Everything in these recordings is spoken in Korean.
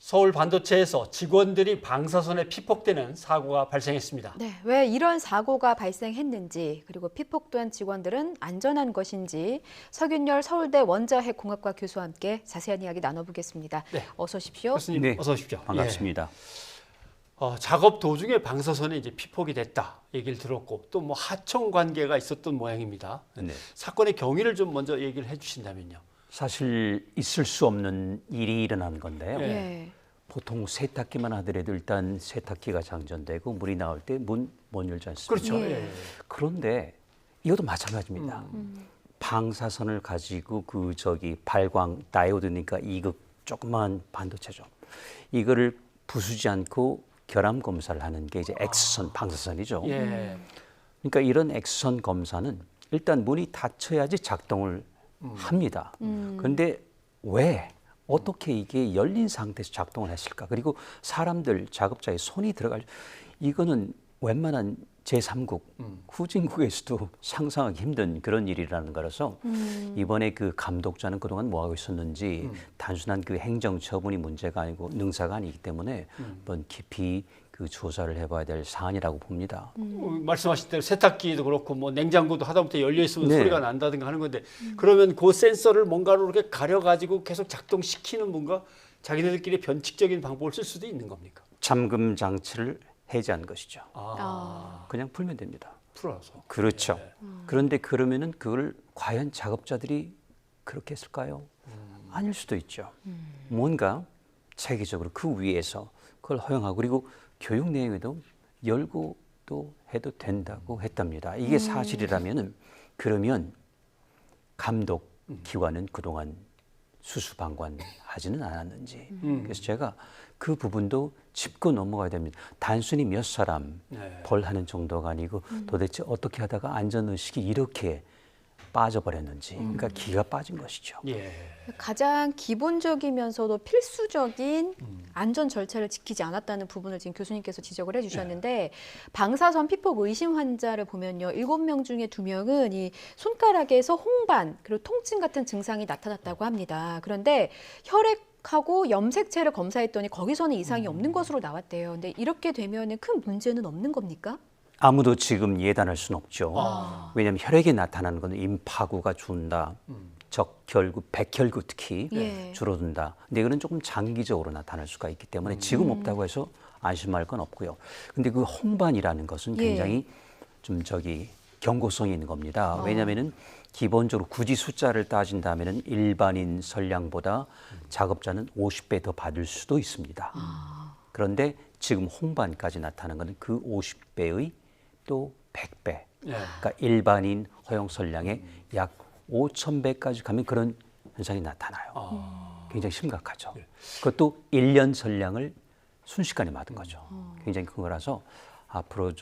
서울 반도체에서 직원들이 방사선에 피폭되는 사고가 발생했습니다. 네, 왜 이런 사고가 발생했는지 그리고 피폭된 직원들은 안전한 것인지 서균열 서울대 원자핵공학과 교수와 함께 자세한 이야기 나눠보겠습니다. 네. 어서 오십시오. 교수님 네, 어서 오십시오. 반갑습니다. 작업 도중에 방사선에 이제 피폭이 됐다 얘기를 들었고 또 뭐 하청 관계가 있었던 모양입니다. 네. 사건의 경위를 좀 먼저 얘기를 해주신다면요. 사실 있을 수 없는 일이 일어난 건데요. 네. 보통 세탁기만 하더라도 일단 세탁기가 장전되고 물이 나올 때 문 못 열지 않습니까? 그렇죠. 예. 예. 그런데 이것도 마찬가지입니다. 방사선을 가지고 발광 다이오드니까 이거 조그만 반도체죠. 이거를 부수지 않고 결함 검사를 하는 게 이제 X선 방사선이죠. 예. 그러니까 이런 X선 검사는 일단 문이 닫혀야지 작동을 합니다. 그런데 왜 어떻게 이게 열린 상태에서 작동을 했을까? 그리고 사람들 작업자의 손이 들어갈 이거는 웬만한 제3국 후진국에서도 상상하기 힘든 그런 일이라는 거라서 이번에 그 감독자는 그동안 뭐 하고 있었는지 단순한 그 행정 처분이 문제가 아니고 능사가 아니기 때문에 한번 깊이 그 조사를 해봐야 될 사안이라고 봅니다. 말씀하신 대로 세탁기도 그렇고 뭐 냉장고도 하다못해 열려 있으면 네. 소리가 난다든가 하는 건데 그러면 그 센서를 뭔가로 이렇게 가려가지고 계속 작동시키는 뭔가 자기네들끼리 변칙적인 방법을 쓸 수도 있는 겁니까? 잠금 장치를 해제한 것이죠. 그냥 풀면 됩니다. 풀어서. 그렇죠. 그런데 그러면은 그걸 과연 작업자들이 그렇게 했을까요? 아닐 수도 있죠. 뭔가 체계적으로 그 위에서 그걸 허용하고 그리고 교육 내용에도 열고 또 해도 된다고 했답니다. 이게 사실이라면은 그러면 감독 기관은 그동안 수수방관하지는 않았는지. 그래서 제가 그 부분도 짚고 넘어가야 됩니다. 단순히 몇 사람 네. 벌하는 정도가 아니고 도대체 어떻게 하다가 안전의식이 이렇게 빠져버렸는지. 그러니까 기가 빠진 것이죠. 예. 가장 기본적이면서도 필수적인 안전 절차를 지키지 않았다는 부분을 지금 교수님께서 지적을 해주셨는데 방사선 피폭 의심 환자를 보면요. 7명 중에 2명은 이 손가락에서 홍반 그리고 통증 같은 증상이 나타났다고 합니다. 그런데 혈액하고 염색체를 검사했더니 거기서는 이상이 없는 것으로 나왔대요. 근데 이렇게 되면 큰 문제는 없는 겁니까? 아무도 지금 예단할 수는 없죠. 왜냐하면 혈액에 나타나는 것은 임파구가 준다. 적혈구, 백혈구 특히 예. 줄어든다. 근데 이거는 조금 장기적으로 나타날 수가 있기 때문에 지금 없다고 해서 안심할 건 없고요. 근데 그 홍반이라는 것은 굉장히 좀 경고성이 있는 겁니다. 왜냐하면은 기본적으로 굳이 숫자를 따진다면은 일반인 선량보다 작업자는 50배 더 받을 수도 있습니다. 그런데 지금 홍반까지 나타나는 것은 그 50배의 또 100배. 예. 그러니까 일반인 허용 선량의 약 5,000배까지 가면 그런 현상이 나타나요. 굉장히 심각하죠. 그것도 1년 선량을 순식간에 맞은 거죠. 굉장히 큰 거라서 앞으로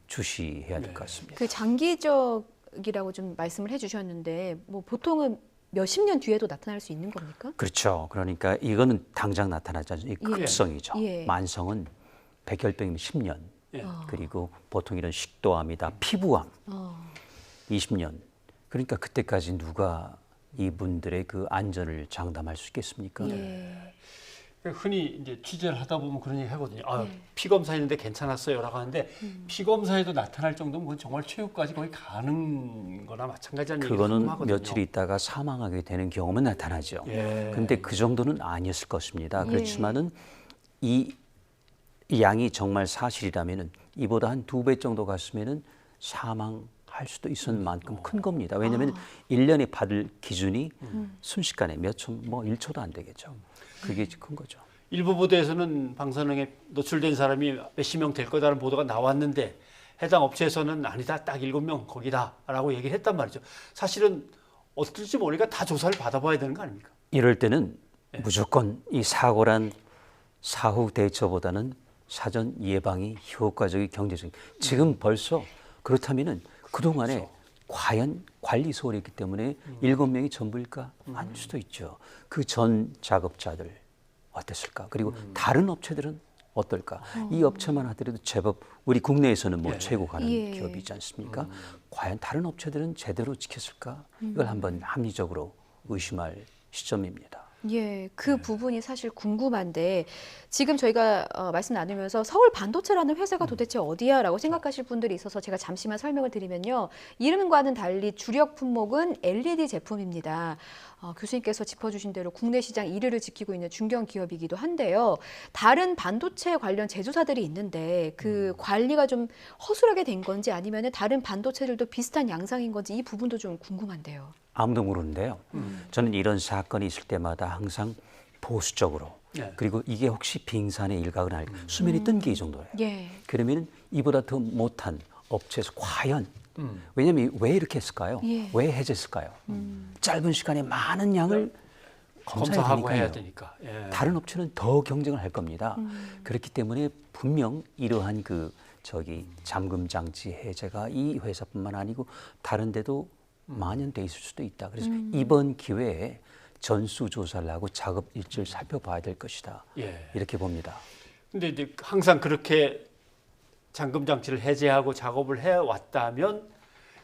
주시해야 될 것 같습니다. 그 장기적이라고 좀 말씀을 해주셨는데 뭐 보통은 몇십 년 뒤에도 나타날 수 있는 겁니까? 그렇죠. 그러니까 이거는 당장 나타나지 않죠. 급성이죠. 예. 만성은 백혈병이면 10년. 예. 그리고 보통 이런 식도암이다, 피부암 20년. 그러니까 그때까지 누가 이분들의 그 안전을 장담할 수 있겠습니까? 예. 흔히 이제 취재를 하다 보면 그런 얘기 하거든요. 피 검사했는데 괜찮았어요라고 하는데 피 검사에도 나타날 정도면 그건 정말 최후까지 거의 가는 거나 마찬가지라는 얘기를 그거는 하거든요. 며칠 있다가 사망하게 되는 경우는 나타나죠. 예. 근데 그 정도는 아니었을 것입니다. 그렇지만은 이 양이 정말 사실이라면은 이보다 한 2배 정도 갔으면은 사망할 수도 있을 만큼 큰 겁니다. 왜냐하면 1년에 받을 기준이 순식간에 몇 초, 뭐 1초도 안 되겠죠. 그게 큰 거죠. 일부 보도에서는 방사능에 노출된 사람이 몇십 명 될 거다라는 보도가 나왔는데 해당 업체에서는 아니다, 딱 7명 거기다라고 얘기를 했단 말이죠. 사실은 어떨지 모르니까 다 조사를 받아봐야 되는 거 아닙니까? 이럴 때는 무조건 이 사고란 사후 대처보다는 사전 예방이 효과적이 경제적인. 지금 벌써 그렇다면은 그동안에 과연 관리 소홀히 했기 때문에 7명이 전부일까? 아닐 수도 있죠. 그 전 작업자들 어땠을까? 그리고 다른 업체들은 어떨까? 이 업체만 하더라도 제법 우리 국내에서는 뭐 최고 가는 기업이지 않습니까? 과연 다른 업체들은 제대로 지켰을까? 이걸 한번 합리적으로 의심할 시점입니다. 예, 그 부분이 사실 궁금한데 지금 저희가 말씀 나누면서 서울 반도체라는 회사가 도대체 어디야라고 생각하실 분들이 있어서 제가 잠시만 설명을 드리면요. 이름과는 달리 주력 품목은 LED 제품입니다. 교수님께서 짚어주신 대로 국내 시장 1위를 지키고 있는 중견 기업이기도 한데요. 다른 반도체 관련 제조사들이 있는데 그 관리가 좀 허술하게 된 건지 아니면 다른 반도체들도 비슷한 양상인 건지 이 부분도 좀 궁금한데요. 아무도 모르는데요. 저는 이런 사건이 있을 때마다 항상 보수적으로 네. 그리고 이게 혹시 빙산의 일각은 아닐까 수면이 뜬 게 이 정도예요. 예. 그러면 이보다 더 못한 업체에서 과연 왜냐하면 왜 이렇게 했을까요? 예. 왜 해제했을까요? 짧은 시간에 많은 양을 검사하고 검사해야 해야 되니까요. 되니까. 예. 다른 업체는 더 경쟁을 할 겁니다. 그렇기 때문에 분명 이러한 잠금 장치 해제가 이 회사뿐만 아니고 다른 데도 만연돼 있을 수도 있다. 그래서 이번 기회에 전수조사를 하고 작업 일지를 살펴봐야 될 것이다. 예. 이렇게 봅니다. 근데 이제 항상 그렇게 잠금 장치를 해제하고 작업을 해 왔다면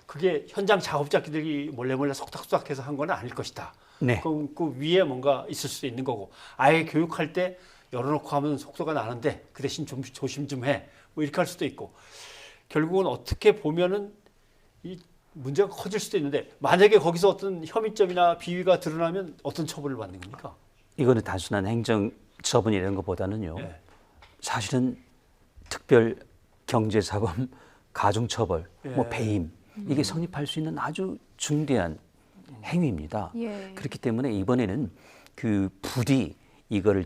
그게 현장 작업자들이 몰래 속닥속닥해서 한 건 아닐 것이다. 네. 그럼 그 위에 뭔가 있을 수도 있는 거고 아예 교육할 때 열어놓고 하면 속도가 나는데 그 대신 좀 조심 좀 해. 뭐 이렇게 할 수도 있고 결국은 어떻게 보면은 이 문제가 커질 수도 있는데 만약에 거기서 어떤 혐의점이나 비위가 드러나면 어떤 처벌을 받는 겁니까? 이거는 단순한 행정 처분이라는 것보다는요. 예. 사실은 특별 경제사범, 가중처벌, 뭐 예. 배임 이게 성립할 수 있는 아주 중대한 행위입니다. 예. 그렇기 때문에 이번에는 그 부디 이거를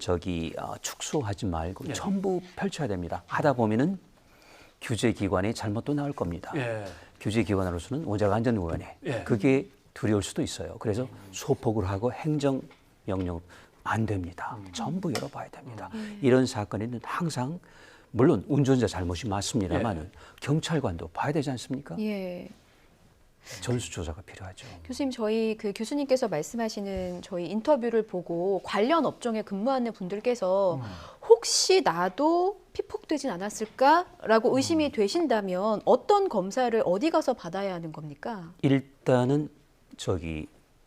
축소하지 말고 예. 전부 펼쳐야 됩니다. 하다 보면은 규제기관의 잘못도 나올 겁니다. 예. 규제기관으로서는 원자력안전위원회 예. 그게 두려울 수도 있어요. 그래서 소폭을 하고 행정명령 안 됩니다. 전부 열어봐야 됩니다. 이런 사건에는 항상 물론 운전자 잘못이 맞습니다만 경찰관도 봐야 되지 않습니까? 예. 전수조사가 필요하죠. 교수님, 저희 그 교수님께서 말씀하시는 저희 인터뷰를 보고 관련 업종에 근무하는 분들께서 혹시 나도 피폭되진 않았을까라고 의심이 되신다면 어떤 검사를 어디 가서 받아야 하는 겁니까? 일단은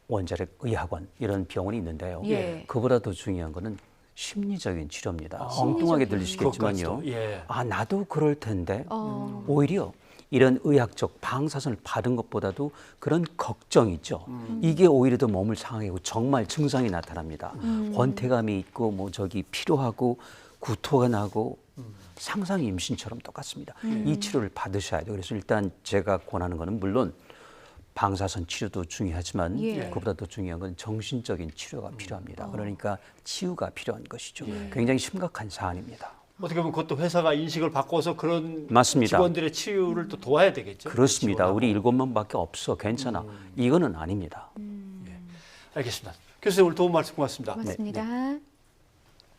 원자력 의학원 이런 병원이 있는데요. 예. 그보다 더 중요한 거는 심리적인 치료입니다. 아, 엉뚱하게 심리적인 들리시겠지만요. 그것까지도, 예. 나도 그럴 텐데 어. 오히려 이런 의학적 방사선을 받은 것보다도 그런 걱정이 있죠. 이게 오히려 더 몸을 상하게 하고 정말 증상이 나타납니다. 권태감이 있고 피로하고 구토가 나고 상상 임신처럼 똑같습니다. 이 치료를 받으셔야 돼요. 그래서 일단 제가 권하는 거는 물론 방사선 치료도 중요하지만 예. 그보다 더 중요한 건 정신적인 치료가 필요합니다. 그러니까 치유가 필요한 것이죠. 굉장히 심각한 사안입니다. 어떻게 보면 그것도 회사가 인식을 바꿔서 그런 맞습니다. 직원들의 치유를 또 도와야 되겠죠. 그렇습니다. 지원하고. 우리 7명밖에 없어. 괜찮아. 이거는 아닙니다. 알겠습니다. 교수님 오늘 도움 말씀 고맙습니다. 고맙습니다.